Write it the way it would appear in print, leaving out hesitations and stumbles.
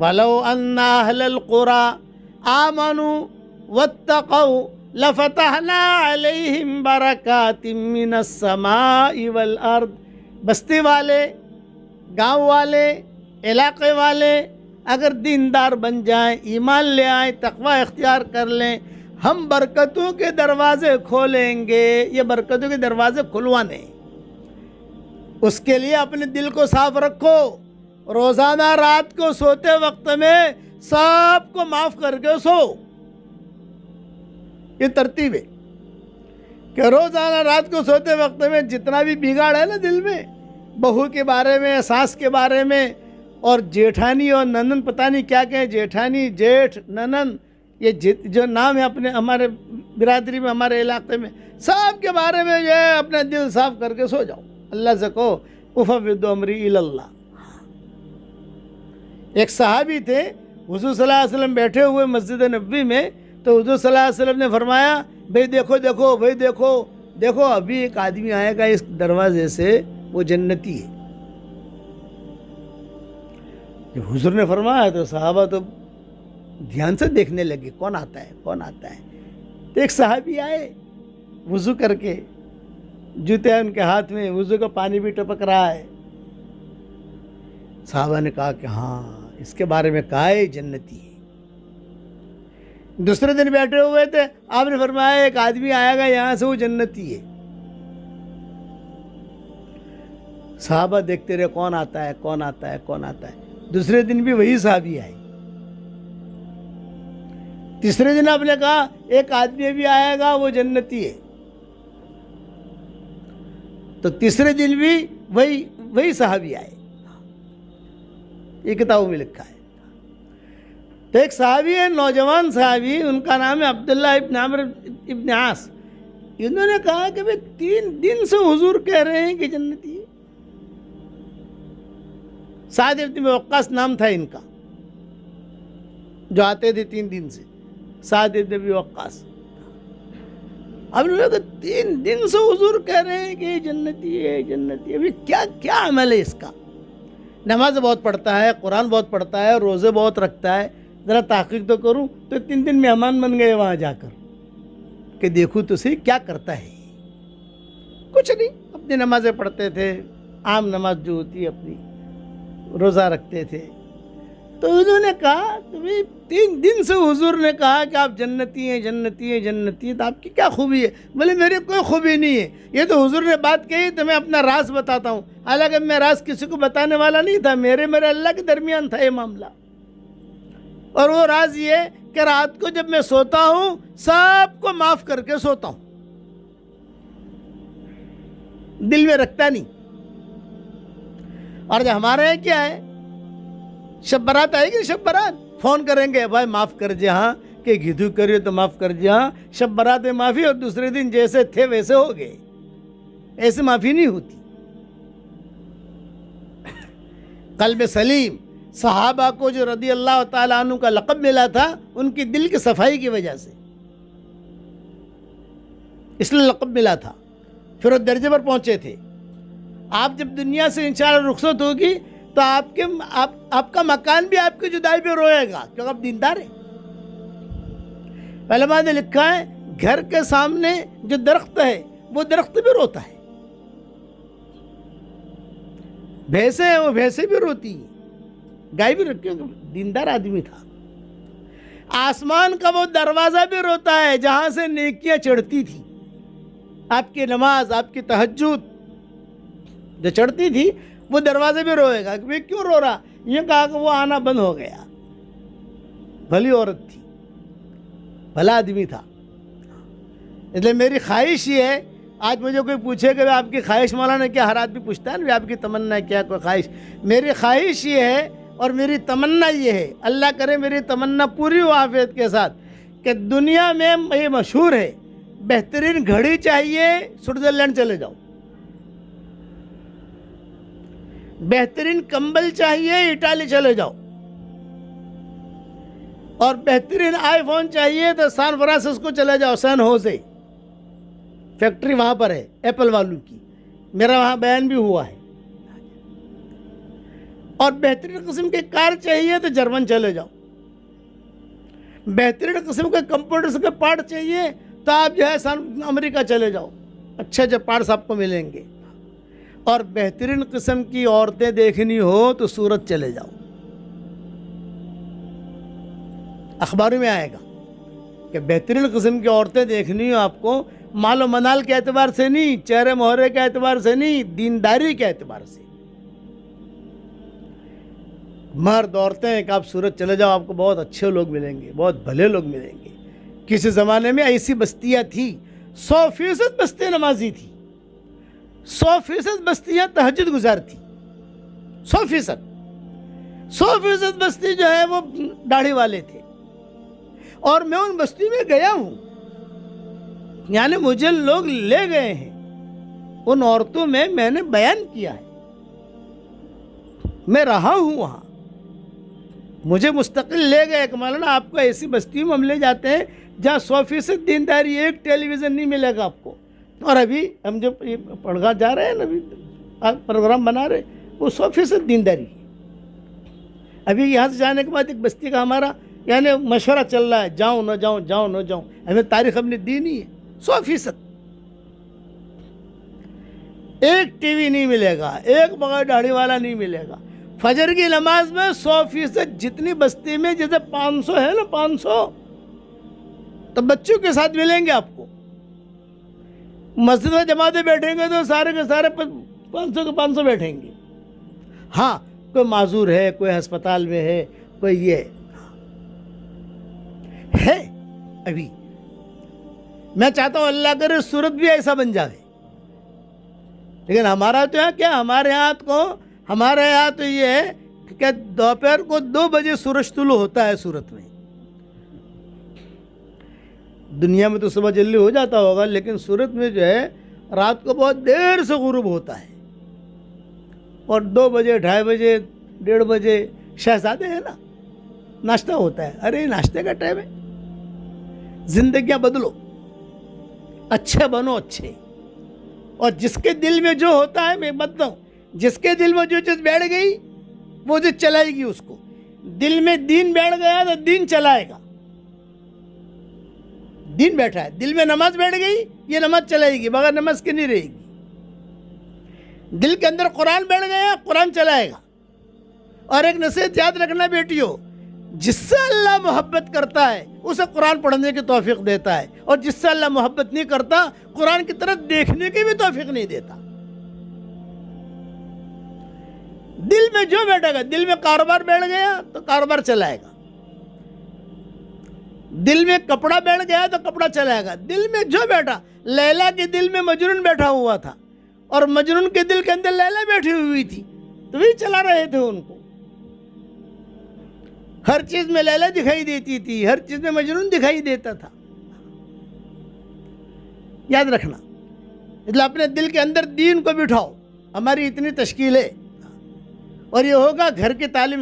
वलो अन्ना अहलल कुरा आमनु वत्तक़ौ लफ़तहना अलैहिम बरकातिम मिनस समाई वल अर्द। बस्ती वाले, गांव वाले, इलाके वाले अगर दीनदार बन जाएं, ईमान ले आएं, तक़वा इख्तियार कर लें, हम बरकतों के दरवाज़े खोलेंगे। ये बरकतों के दरवाज़े खुलवाने, उसके लिए अपने दिल को साफ रखो। रोज़ाना रात को सोते वक्त में सबको माफ़ करके सो। ये तरतीब है कि रोज़ाना रात को सोते वक्त में जितना भी बिगाड़ है ना दिल में, बहू के बारे में, सास के बारे में, और जेठानी और ननन, पता नहीं क्या क्या है, जेठानी, जेठ, ननन, ये जो नाम है अपने हमारे बिरादरी में, हमारे इलाके में, सब के बारे में ये अपना दिल साफ करके सो जाओ। अल्लाह से कहो उफ़व्विदु अमरी इलल्लाह। एक सहाबी थे, हुज़ूर सल्लल्लाहु अलैहि वसल्लम बैठे हुए मस्जिद नबवी में, तो हुज़ूर सल्लल्लाहु अलैहि वसल्लम ने फरमाया, भाई देखो देखो भाई देखो देखो, अभी एक आदमी आएगा इस दरवाजे से, वो जन्नती है। जब हुज़ूर ने फरमाया तो सहाबा तो ध्यान से देखने लगे, कौन आता है कौन आता है। तो एक सहाबी आए वुज़ू करके, जूते हैं उनके हाथ में, वुज़ू का पानी भी टपक रहा है। सहाबा ने कहा कि हाँ, इसके बारे में कहा है जन्नती है। दूसरे दिन बैठे हुए थे, आपने फरमाया एक आदमी आएगा यहाँ से, वो जन्नती है। सहाबा देखते रहे कौन आता है कौन आता है कौन आता है। दूसरे दिन भी वही सहाबी आए। तीसरे दिन आपने कहा एक आदमी भी आएगा, वो जन्नती है। तो तीसरे दिन भी वही सहाबी आए। ये किताबों में लिखा है। तो एक सहाबी है, नौजवान सहाबी, उनका नाम है अब्दुल्लाह इब्न अम्र इब्न आस। इन्होंने कहा कि भाई 3 दिन से हुजूर कह रहे हैं कि जन्नती है। साद इब्न वक्कास नाम था इनका, जो आते थे 3 दिन से, साद इब्न वक्कास। अब लोग 3 दिन से हुजूर कह रहे हैं कि जन्नती है जन्नती है। अभी क्या क्या अमल है इसका? नमाज बहुत पढ़ता है, कुरान बहुत पढ़ता है, रोज़े बहुत रखता है, ज़रा तहक़ीक़ तो करूं। तो 3 दिन मेहमान बन गए वहाँ जाकर कि देखूं तो सही क्या करता है। कुछ नहीं, अपनी नमाज़ें पढ़ते थे, आम नमाज जो होती है अपनी, रोज़ा रखते थे। तो उन्होंने कहा कि भाई 3 दिन से हुजूर ने कहा कि आप जन्नती हैं जन्नती हैं जन्नती हैं, तो आपकी क्या खूबी है? बोले मेरी कोई खूबी नहीं है, ये तो हुजूर ने बात कही तो मैं अपना राज बताता हूँ। हालांकि मैं राज किसी को बताने वाला नहीं था, मेरे अल्लाह के दरमियान था ये मामला। और वो राज ये कि रात को जब मैं सोता हूँ सबको माफ़ करके सोता हूँ, दिल में रखता नहीं। और जब हमारे यहाँ क्या है, शब बारात आएगी, शब बारात फ़ोन करेंगे, भाई माफ़ कर दिया, हाँ कि घिधू करिए तो माफ़ कर दिया, हाँ शब बारात में माफ़ी, और दूसरे दिन जैसे थे वैसे हो गए। ऐसे माफ़ी नहीं होती। कल्ब सलीम सहाबा को जो रदी अल्लाह ताला अन्हु का लक़ब मिला था, उनकी दिल की सफाई की वजह से इसलिए लक़ब मिला था। फिर वो दर्जे पर पहुँचे थे। आप जब दुनिया से इंशाअल्लाह रुखसत होगी तो आपका मकान भी आपकी जुदाई पे रोएगा, क्योंकि आप दीनदार हैं। उलमा ने लिखा है घर के सामने जो दरख्त है वो दरख्त भी रोता है, भैंसे हैं वो भैंसे भी रोती हैं, गाय भी रोती है, दीनदार आदमी था। आसमान का वो दरवाज़ा भी रोता है जहाँ से नेकियां चढ़ती थी। आपकी नमाज, आपकी तहज्जुद जो चढ़ती थी, वो दरवाजे भी रोएगा कि भाई क्यों रो रहा। ये कहा कि वो आना बंद हो गया। भली औरत थी, भला आदमी था। इसलिए मेरी ख्वाहिश ये है, आज मुझे कोई पूछे कि आपकी ख्वाहिश, मौलाना क्या हर आदमी पूछता है ना आपकी तमन्ना क्या, कोई ख्वाहिश। मेरी ख्वाहिश ये है और मेरी तमन्ना ये है, अल्लाह करे मेरी तमन्ना पूरी हो आफियत के साथ, कि दुनिया में ये मशहूर है, बेहतरीन घड़ी चाहिए स्विट्ज़रलैंड चले जाओ, बेहतरीन कंबल चाहिए इटाली चले जाओ, और बेहतरीन आईफोन चाहिए तो सैन फ्रांसिस्को चले जाओ, सैन होजे फैक्ट्री वहाँ पर है एप्पल वालों की, मेरा वहाँ बयान भी हुआ है। और बेहतरीन किस्म के कार चाहिए तो जर्मन चले जाओ, बेहतरीन किस्म के कंप्यूटर्स के पार्ट चाहिए तो आप जो है अमेरिका चले जाओ, अच्छे अच्छे पार्ट्स आपको मिलेंगे। और बेहतरीन किस्म की औरतें देखनी हो तो सूरत चले जाओ, अखबारों में आएगा कि बेहतरीन किस्म की औरतें देखनी हो आपको, मालो मनाल के एतबार से नहीं, चेहरे मोहरे के एतबार से नहीं, दीनदारी के एतबार से। मर्द औरतें कि आप सूरत चले जाओ, आपको बहुत अच्छे लोग मिलेंगे, बहुत भले लोग मिलेंगे। किसी ज़माने में ऐसी बस्तियाँ थी 100% बस्ती नमाजी थी, 100% बस्तियाँ तहज्जुद गुजार थी, 100% बस्ती जो है वो दाढ़ी वाले थे। और मैं उन बस्ती में गया हूँ, यानी मुझे लोग ले गए हैं, उन औरतों में मैंने बयान किया है, मैं रहा हूँ वहाँ, मुझे मुस्तकिल ले गए कि मौलाना आपको ऐसी बस्ती में हम ले जाते हैं जहाँ 100% दीनदारी, एक टेलीविज़न नहीं मिलेगा आपको। और अभी हम जो पढ़गा जा रहे हैं ना, अभी प्रोग्राम बना रहे, वो 100% दीनदारी है। अभी यहाँ से जाने के बाद एक बस्ती का हमारा यानी मशवरा चल रहा है, जाऊँ ना जाऊँ, जाऊँ ना जाऊँ, हमें तारीख हमने दी नहीं है। 100% एक टीवी नहीं मिलेगा, एक बगैर दाढ़ी वाला नहीं मिलेगा। फजर की नमाज में 100% जितनी बस्ती में जैसे 500 है ना, 500 तो बच्चों के साथ मिलेंगे आपको। मस्जिद में जमाते बैठेंगे तो सारे के सारे 500 के 500 बैठेंगे। हाँ, कोई माजूर है, कोई अस्पताल में है, कोई ये है। अभी मैं चाहता हूँ अल्लाह करे सूरत भी ऐसा बन जाए, लेकिन हमारा तो यहाँ क्या, हमारे यहाँ तो ये है कि क्या दोपहर को 2 बजे सूरज तुलू होता है सूरत में। दुनिया में तो सुबह जल्दी हो जाता होगा, लेकिन सूरत में जो है रात को बहुत देर से गुरूब होता है। और 2 बजे, 2:30 बजे, 1:30 बजे शहजादे हैं ना, नाश्ता होता है। अरे नाश्ते का टाइम है, जिंदगियां बदलो, अच्छे बनो, अच्छे। और जिसके दिल में जो होता है, मैं बताऊं, जिसके दिल में जो चीज़ बैठ गई वो चीज़ चलाएगी उसको। दिल में दीन बैठ गया तो दीन चलाएगा। दीन बैठा है, दिल में नमाज बैठ गई, ये नमाज चलाएगी, बगैर नमाज के नहीं रहेगी। दिल के अंदर कुरान बैठ गया, कुरान चलाएगा। और एक नसीहत याद रखना बेटियों, जिससे अल्लाह मोहब्बत करता है उसे कुरान पढ़ने की तौफीक देता है, और जिससे अल्लाह मोहब्बत नहीं करता कुरान की तरफ देखने की भी तौफीक नहीं देता। दिल में जो बैठेगा, दिल में कारोबार बैठ गया तो कारोबार चलाएगा, दिल में कपड़ा बैठ गया तो कपड़ा चलाएगा। दिल में जो बैठा, लैला के दिल में मजनून बैठा हुआ था और मजनून के दिल के अंदर लैला बैठी हुई थी, तो वही चला रहे थे उनको। हर चीज में लैला दिखाई देती थी, हर चीज में मजनून दिखाई देता था। याद रखना, इसलिए अपने दिल के अंदर दीन को बिठाओ। हमारी इतनी तश्कील है, और ये होगा घर की तालीम से।